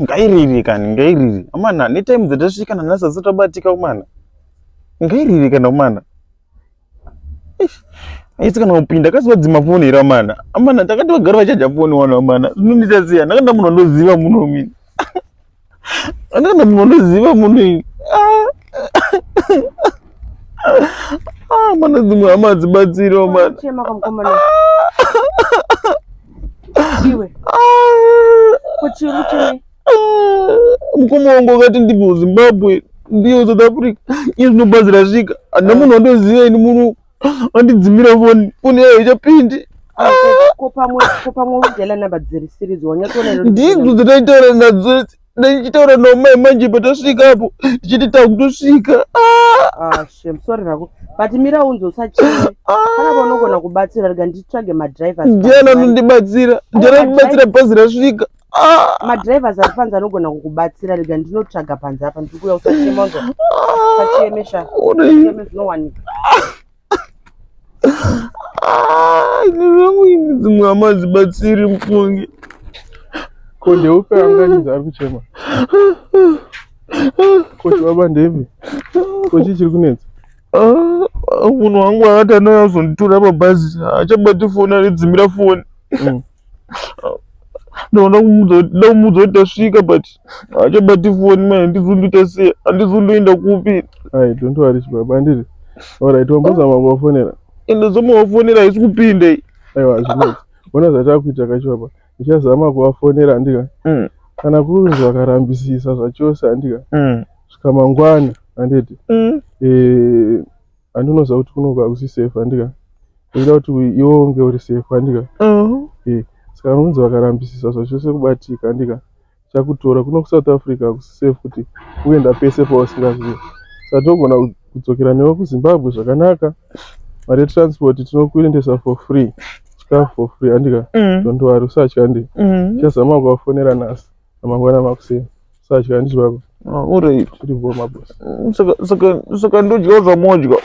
ngairiri kani ngairiri amana netime dzatasvika nanhasi satabatika umana ngairiri kana umana aisi kana kupinda kasivadzima foni ira mana amana takati vagara vachaja foni wana mana zvinondiita sei ndakanda munhu anoziva munhu mini ndakanda munhu anoziva munhu ini mana dzimwe hama dzibatsirawo mana mukoma wangu akati ndibve Zimbabwe ndiyo South Africa iye zvinobhazi rasvika handina munhu wandoziva ini munhu andidzimira foni yayo ichapindi ndidzo dzataitaura nadzo ndichitaura naomai manje patasvika apo ndichiti takutosvika ndiana anondibatsira bhazi rasvika madrivers aripanze anogona kukubatsira rega ndinotsvaga panze apa ndikuya usachema usachemesha zvinowanika zvangu ini dzimwe hama dzibatsiri mufungi ko ndeupe anganidza ari kuchema ko chivava ndeupe ko chii chiri kunetsa munhu wangu akati anazonditora pabhazi achabati foni anodzimira foni ndaona kumudza kuti tasvika but achabati foni mai handizondoita sei handizondoenda kupi ai don't worry chibaba andiri alright wambozama kuvafonera ndazama kuvafonera haisi kupinda aiwa zvinoti ona zvatakuita kachibaba ndichazama kuvafonera handika kana kuri kunzi vakarambisisa zvachose handika svika mangwana handiti handinoziva kuti kunonga kusi safe handika ida kuti iwo unge uri safe handika saka kunzi vakarambisisa zvachose kubatika handika chakutora kuno kuSouth Africa kusi safe kuti uenda pese pausingazivi saka togona kudzokera newe kuZimbabwe zvakanaka mari transport tinokuendesa for free chikafu for free handika don't worry usatya ndi chazama kuvafonera nhasi amangwana makuseni usatya ndi baba alright tiri vo mabosi saka ndodyawo zvamodya